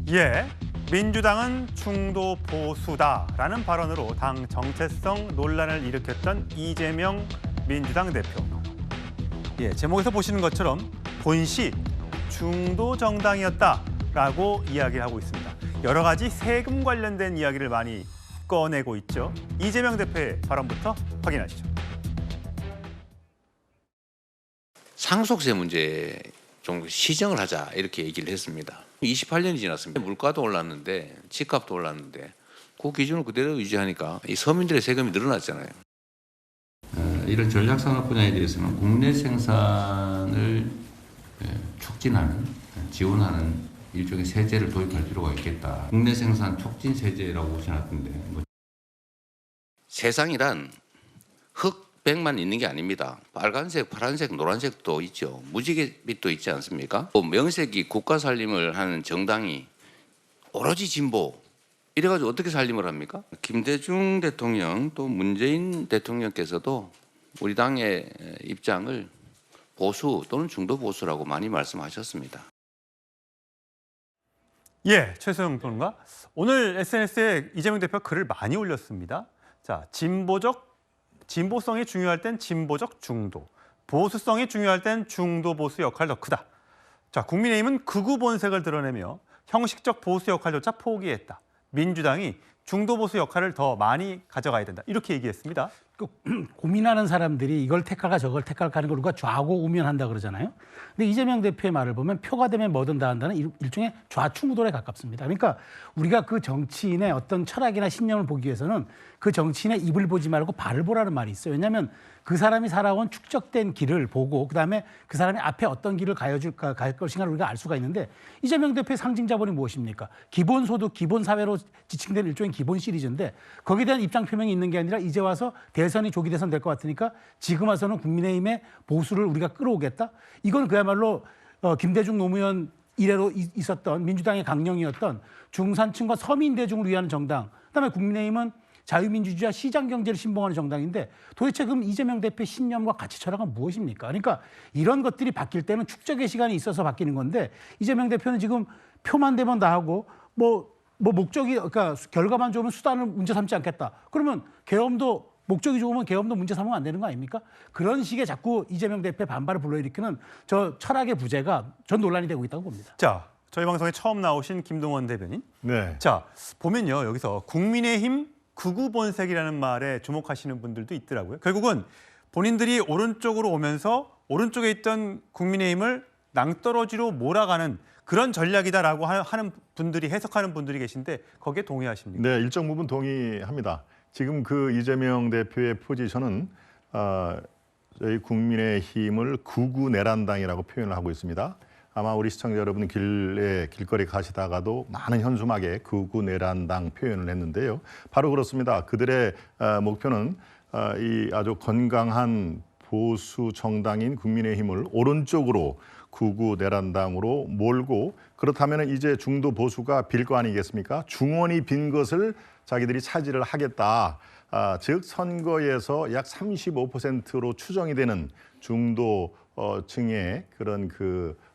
예, 민주당은 중도 보수다라는 발언으로 당 정체성 논란을 일으켰던 이재명 민주당 대표. 예, 제목에서 보시는 것처럼 본시 중도 정당이었다라고 이야기하고 있습니다. 여러 가지 세금 관련된 이야기를 많이 꺼내고 있죠. 이재명 대표의 발언부터 확인하시죠. 상속세 문제 좀 시정을 하자 이렇게 얘기를 했습니다. 28년이 지났습니다. 물가도 올랐는데 집값도 올랐는데 그 기준을 그대로 유지하니까 이 서민들의 세금이 늘어났잖아요. 이런 전략산업 분야에 대해서는 국내 생산을 촉진하는, 지원하는 일종의 세제를 도입할 필요가 있겠다. 국내 생산 촉진 세제라고 보시는데 세상이란 흑백만 있는 게 아닙니다. 빨간색, 파란색, 노란색도 있죠. 무지갯빛도 있지 않습니까? 명색이 국가 살림을 하는 정당이 오로지 진보 이래가지고 어떻게 살림을 합니까? 김대중 대통령 또 문재인 대통령께서도 우리 당의 입장을 보수 또는 중도 보수라고 많이 말씀하셨습니다. 예, 최소영 평론가. 오늘 SNS에 이재명 대표가 글을 많이 올렸습니다. 자, 진보성이 중요할 땐 진보적 중도, 보수성이 중요할 땐 중도 보수 역할 더 크다. 자, 국민의힘은 극우 본색을 드러내며 형식적 보수 역할조차 포기했다. 민주당이 중도 보수 역할을 더 많이 가져가야 된다. 이렇게 얘기했습니다. 고민하는 사람들이 이걸 택할까 저걸 택할까 하는 걸 우리가 좌고우면한다 그러잖아요. 근데 이재명 대표의 말을 보면 표가 되면 뭐든 다 한다는 일종의 좌충우돌에 가깝습니다. 그러니까 우리가 그 정치인의 어떤 철학이나 신념을 보기 위해서는 그 정치인의 입을 보지 말고 발을 보라는 말이 있어요. 왜냐하면 그 사람이 살아온 축적된 길을 보고 그다음에 그 사람이 앞에 어떤 길을 갈 것인가를 우리가 알 수가 있는데 이재명 대표의 상징 자본이 무엇입니까? 기본소득, 기본사회로 지칭된 일종의 기본 시리즈인데 거기에 대한 입장 표명이 있는 게 아니라 이제 와서 대선이 조기 대선 될 것 같으니까 지금 와서는 국민의힘의 보수를 우리가 끌어오겠다? 이건 그야말로 김대중 노무현 이래로 있었던 민주당의 강령이었던 중산층과 서민 대중을 위한 정당, 그다음에 국민의힘은 자유민주주의와 시장경제를 신봉하는 정당인데 도대체 그럼 이재명 대표의 신념과 가치 철학은 무엇입니까? 그러니까 이런 것들이 바뀔 때는 축적의 시간이 있어서 바뀌는 건데 이재명 대표는 지금 표만 되면 다 하고 목적이 그러니까 결과만 좋으면 수단을 문제 삼지 않겠다. 그러면 계엄도 목적이 좋으면 계엄도 문제 삼으면 안 되는 거 아닙니까? 그런 식의 자꾸 이재명 대표의 반발을 불러일으키는 저 철학의 부재가 전 논란이 되고 있다고 봅니다. 자, 저희 방송에 처음 나오신 김동원 대변인. 네. 자, 보면요. 여기서 국민의힘 극우 본색이라는 말에 주목하시는 분들도 있더라고요. 결국은 본인들이 오른쪽으로 오면서 오른쪽에 있던 국민의힘을 낭떠러지로 몰아가는 그런 전략이다라고 하는 분들이 해석하는 분들이 계신데 거기에 동의하십니까? 네, 일정 부분 동의합니다. 지금 그 이재명 대표의 포지션은 저희 국민의힘을 극우 내란당이라고 표현을 하고 있습니다. 아마 우리 시청자 여러분 길거리 가시다가도 많은 현수막에 극우 내란당 표현을 했는데요. 바로 그렇습니다. 그들의 목표는 이 아주 건강한 보수 정당인 국민의힘을 오른쪽으로 극우 내란당으로 몰고 그렇다면 이제 중도 보수가 빌 거 아니겠습니까? 중원이 빈 것을 자기들이 차지를 하겠다. 즉 선거에서 약 35%로 추정이 되는 중도층의 그런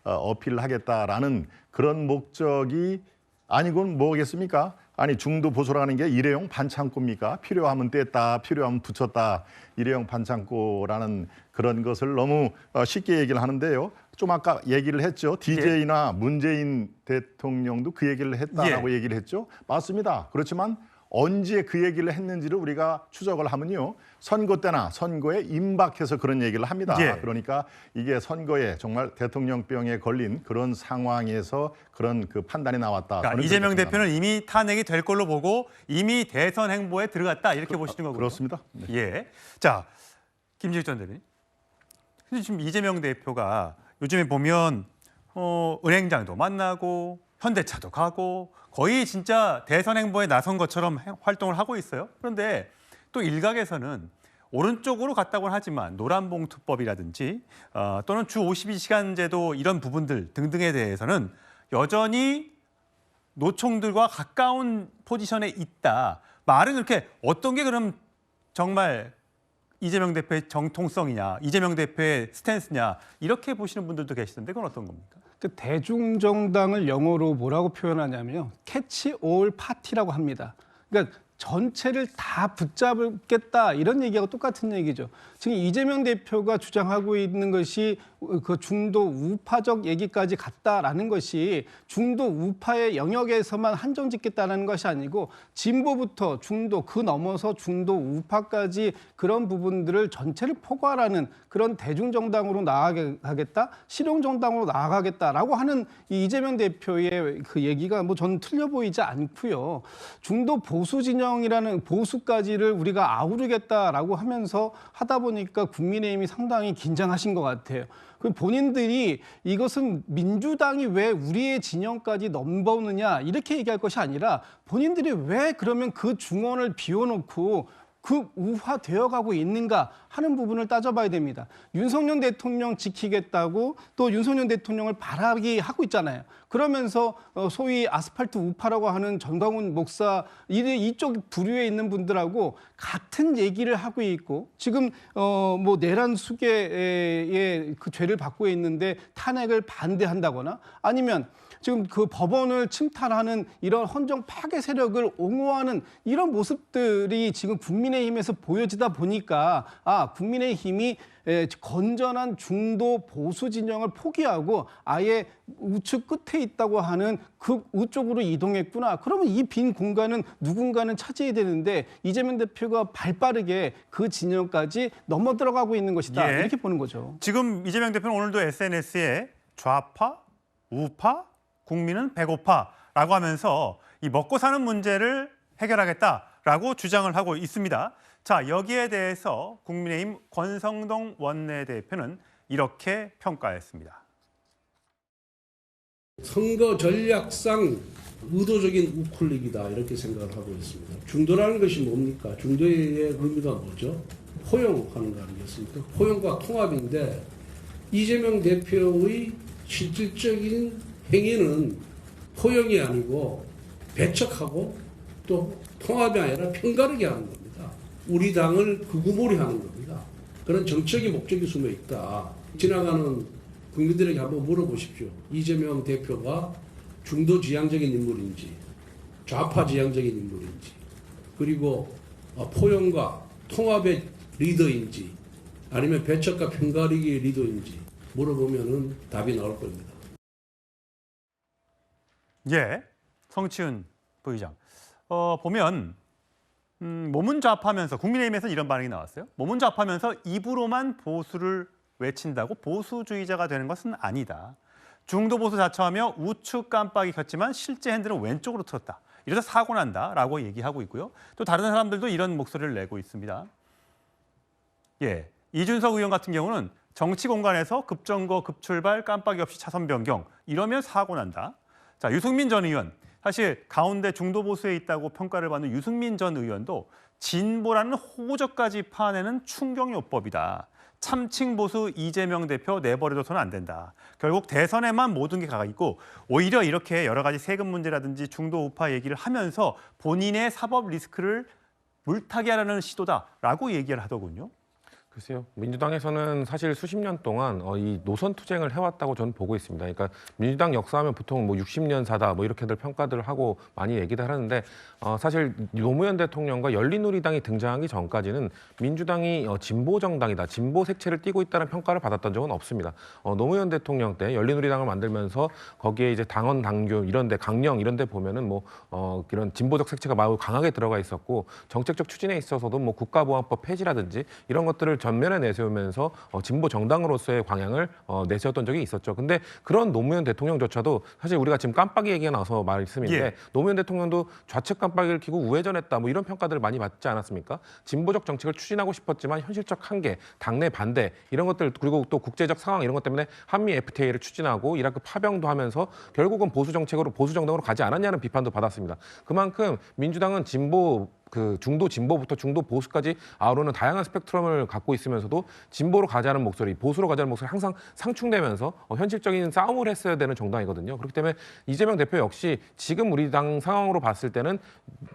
어필을 하겠다라는 그런 목적이 아니곤 뭐겠습니까? 아니 중도 보수라는 게 일회용 반창고입니까? 필요하면 뗐다, 필요하면 붙였다. 일회용 반창고라는 그런 것을 너무 쉽게 얘기를 하는데요. 좀 아까 얘기를 했죠. DJ나 문재인 대통령도 그 얘기를 했다라고 얘기를 했죠. 맞습니다. 그렇지만 언제 그 얘기를 했는지를 우리가 추적을 하면요. 선거 때나 선거에 임박해서 그런 얘기를 합니다. 그러니까 이게 선거에 정말 대통령병에 걸린 그런 상황에서 그런 그 판단이 나왔다. 그러니까 이재명 대표는 이미 탄핵이 될 걸로 보고 이미 대선 행보에 들어갔다 이렇게 보시는 거군요. 그렇습니다. 네. 예. 자, 김재익 전 대변인. 근데 지금 이재명 대표가 요즘에 보면 은행장도 만나고 현대차도 가고 거의 진짜 대선 행보에 나선 것처럼 활동을 하고 있어요. 그런데 또 일각에서는 오른쪽으로 갔다고는 하지만 노란봉투법이라든지 또는 주 52시간제도 이런 부분들 등등에 대해서는 여전히 노총들과 가까운 포지션에 있다. 말은 그렇게 어떤 게 그럼 정말 이재명 대표의 정통성이냐, 이재명 대표의 스탠스냐 이렇게 보시는 분들도 계시던데 그건 어떤 겁니까? 그 대중정당을 영어로 뭐라고 표현하냐면요. 캐치 올 파티라고 합니다. 그러니까 전체를 다 붙잡겠다 이런 얘기하고 똑같은 얘기죠. 지금 이재명 대표가 주장하고 있는 것이 그 중도 우파적 얘기까지 갔다라는 것이 중도 우파의 영역에서만 한정짓겠다는 것이 아니고 진보부터 중도 그 넘어서 중도 우파까지 그런 부분들을 전체를 포괄하는 그런 대중정당으로 나아가겠다, 실용정당으로 나아가겠다라고 하는 이 이재명 대표의 그 얘기가 뭐 저는 틀려 보이지 않고요. 중도 보수 진영이라는 보수까지를 우리가 아우르겠다라고 하면서 하다 보니까 국민의힘이 상당히 긴장하신 것 같아요. 본인들이 이것은 민주당이 왜 우리의 진영까지 넘보느냐 이렇게 얘기할 것이 아니라 본인들이 왜 그러면 그 중원을 비워놓고 극우화되어 가고 있는가 하는 부분을 따져봐야 됩니다. 윤석열 대통령 지키겠다고 또 윤석열 대통령을 바라게 하고 있잖아요. 그러면서 소위 아스팔트 우파라고 하는 전광훈 목사 이쪽 부류에 있는 분들하고 같은 얘기를 하고 있고 지금 뭐 내란 수괴의 그 죄를 받고 있는데 탄핵을 반대한다거나 아니면 지금 그 법원을 침탈하는 이런 헌정 파괴 세력을 옹호하는 이런 모습들이 지금 국민의힘에서 보여지다 보니까 국민의힘이 건전한 중도 보수 진영을 포기하고 아예 우측 끝에 있다고 하는 극우 쪽으로 이동했구나. 그러면 이 빈 공간은 누군가는 차지해야 되는데 이재명 대표가 발빠르게 그 진영까지 넘어 들어가고 있는 것이다. 예. 이렇게 보는 거죠. 지금 이재명 대표는 오늘도 SNS에 좌파, 우파, 국민은 배고파라고 하면서 이 먹고 사는 문제를 해결하겠다라고 주장을 하고 있습니다. 자, 여기에 대해서 국민의힘 권성동 원내대표는 이렇게 평가했습니다. 선거 전략상 의도적인 우클릭이다 이렇게 생각을 하고 있습니다. 중도라는 것이 뭡니까? 중도의 의미가 뭐죠? 포용하는 거 아니겠습니까? 포용과 통합인데 이재명 대표의 실질적인 행위는 포용이 아니고 배척하고 또 통합이 아니라 편가르기 하는 겁니다. 우리 당을 극우몰이 하는 겁니다. 그런 정책의 목적이 숨어 있다. 지나가는 국민들에게 한번 물어보십시오. 이재명 대표가 중도 지향적인 인물인지 좌파 지향적인 인물인지 그리고 포용과 통합의 리더인지 아니면 배척과 편가르기의 리더인지 물어보면은 답이 나올 겁니다. 예, 성치훈 부의장. 보면 몸은 좌파하면서 국민의힘에서는 이런 반응이 나왔어요. 몸은 좌파하면서 입으로만 보수를 외친다고 보수주의자가 되는 것은 아니다. 중도 보수 자처하며 우측 깜빡이 켰지만 실제 핸들은 왼쪽으로 틀었다. 이래서 사고 난다라고 얘기하고 있고요. 또 다른 사람들도 이런 목소리를 내고 있습니다. 예, 이준석 의원 같은 경우는 정치 공간에서 급정거, 급출발, 깜빡이 없이 차선 변경 이러면 사고 난다. 자, 유승민 전 의원. 사실 가운데 중도 보수에 있다고 평가를 받는 유승민 전 의원도 진보라는 호적까지 파내는 충격요법이다. 참칭 보수 이재명 대표 내버려둬서는 안 된다. 결국 대선에만 모든 게 가 있고 오히려 이렇게 여러 가지 세금 문제라든지 중도 우파 얘기를 하면서 본인의 사법 리스크를 물타기 하려는 시도다라고 얘기를 하더군요. 글쎄요. 민주당에서는 사실 수십 년 동안 이 노선 투쟁을 해왔다고 저는 보고 있습니다. 그러니까 민주당 역사하면 보통 뭐 60년사다 뭐 이렇게들 평가들을 하고 많이 얘기를 하는데 사실 노무현 대통령과 열린우리당이 등장하기 전까지는 민주당이 진보 정당이다, 진보 색채를 띠고 있다는 평가를 받았던 적은 없습니다. 노무현 대통령 때 열린우리당을 만들면서 거기에 이제 당원, 당규 이런데 강령 이런데 보면은 뭐 이런 진보적 색채가 매우 강하게 들어가 있었고 정책적 추진에 있어서도 뭐 국가보안법 폐지라든지 이런 것들을 전면에 내세우면서 진보 정당으로서의 방향을 내세웠던 적이 있었죠. 근데 그런 노무현 대통령조차도 사실 우리가 지금 깜빡이 얘기가 나와서 말씀인데 예. 노무현 대통령도 좌측 깜빡이를 켜고 우회전했다 뭐 이런 평가들을 많이 받지 않았습니까? 진보적 정책을 추진하고 싶었지만 현실적 한계, 당내 반대 이런 것들 그리고 또 국제적 상황 이런 것 때문에 한미 FTA를 추진하고 이라크 파병도 하면서 결국은 보수 정책으로 보수 정당으로 가지 않았냐는 비판도 받았습니다. 그만큼 민주당은 진보 그 중도 진보부터 중도 보수까지 아우르는 다양한 스펙트럼을 갖고 있으면서도 진보로 가자는 목소리, 보수로 가자는 목소리 항상 상충되면서 현실적인 싸움을 했어야 되는 정당이거든요. 그렇기 때문에 이재명 대표 역시 지금 우리 당 상황으로 봤을 때는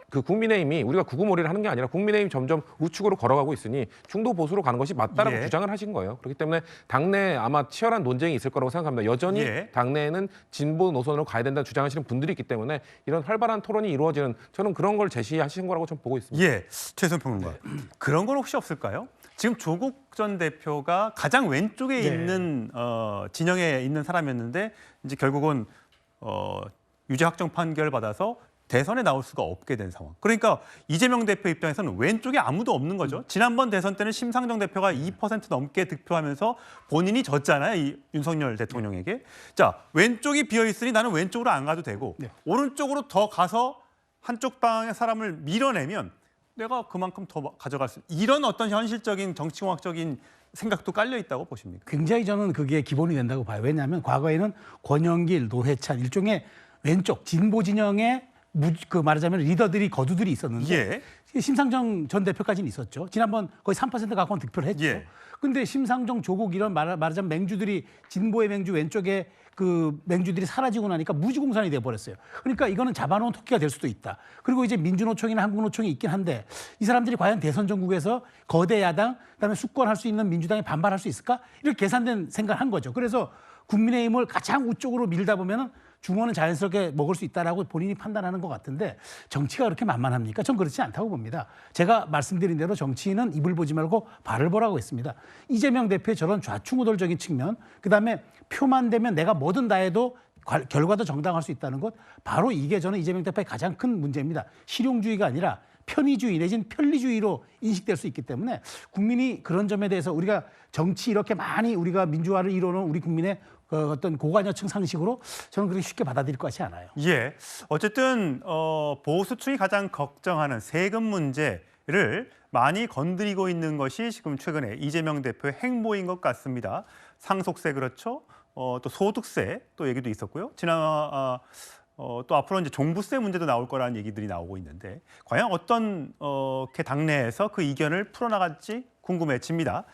그 국민의힘이 우리가 구구몰이를 하는 게 아니라 국민의힘이 점점 우측으로 걸어가고 있으니 중도 보수로 가는 것이 맞다라고 예. 주장을 하신 거예요. 그렇기 때문에 당내에 아마 치열한 논쟁이 있을 거라고 생각합니다. 여전히 예. 당내에는 진보 노선으로 가야 된다는 주장하시는 분들이 있기 때문에 이런 활발한 토론이 이루어지는 저는 그런 걸 제시하신 거라고 좀 보고 있습니다. 예, 최선 평론가. 그런 건 혹시 없을까요? 지금 조국 전 대표가 가장 왼쪽에 네. 있는 진영에 있는 사람이었는데 이제 결국은 유죄 확정 판결 받아서 대선에 나올 수가 없게 된 상황. 그러니까 이재명 대표 입장에서는 왼쪽에 아무도 없는 거죠. 지난번 대선 때는 심상정 대표가 2% 넘게 득표하면서 본인이 졌잖아요. 이 윤석열 대통령에게. 자, 왼쪽이 비어 있으니 나는 왼쪽으로 안 가도 되고 네. 오른쪽으로 더 가서 한쪽 방의 사람을 밀어내면 내가 그만큼 더 가져갈 수 이런 어떤 현실적인 정치공학적인 생각도 깔려 있다고 보십니까? 굉장히 저는 그게 기본이 된다고 봐요. 왜냐하면 과거에는 권영길, 노회찬 일종의 왼쪽 진보 진영의 그 말하자면 리더들이 거두들이 있었는데 예. 심상정 전 대표까지는 있었죠. 지난번 거의 3% 가까운 득표를 했죠. 예. 근데 심상정, 조국 이런 말하자면 맹주들이 진보의 맹주 왼쪽에 그 맹주들이 사라지고 나니까 무지공산이 돼버렸어요. 그러니까 이거는 잡아놓은 토끼가 될 수도 있다. 그리고 이제 민주노총이나 한국노총이 있긴 한데 이 사람들이 과연 대선 전국에서 거대 야당 그다음에 수권할 수 있는 민주당에 반발할 수 있을까? 이렇게 계산된 생각을 한 거죠. 그래서 국민의힘을 가장 우쪽으로 밀다 보면은 중원은 자연스럽게 먹을 수 있다라고 본인이 판단하는 것 같은데 정치가 그렇게 만만합니까? 전 그렇지 않다고 봅니다. 제가 말씀드린 대로 정치인은 입을 보지 말고 발을 보라고 했습니다. 이재명 대표의 저런 좌충우돌적인 측면, 그다음에 표만 되면 내가 뭐든 다 해도 결과도 정당할 수 있다는 것, 바로 이게 저는 이재명 대표의 가장 큰 문제입니다. 실용주의가 아니라 편의주의 내지는 편리주의로 인식될 수 있기 때문에 국민이 그런 점에 대해서 우리가 정치 이렇게 많이 우리가 민주화를 이루는 우리 국민의 그 어떤 고관여층 상식으로 저는 그렇게 쉽게 받아들일 것 같지 않아요. 예. 어쨌든 보수층이 가장 걱정하는 세금 문제를 많이 건드리고 있는 것이 지금 최근에 이재명 대표의 행보인 것 같습니다. 상속세 그렇죠. 또 소득세 또 얘기도 있었고요. 또 앞으로 이제 종부세 문제도 나올 거라는 얘기들이 나오고 있는데 과연 어떤 당내에서 그 이견을 풀어나갈지 궁금해집니다.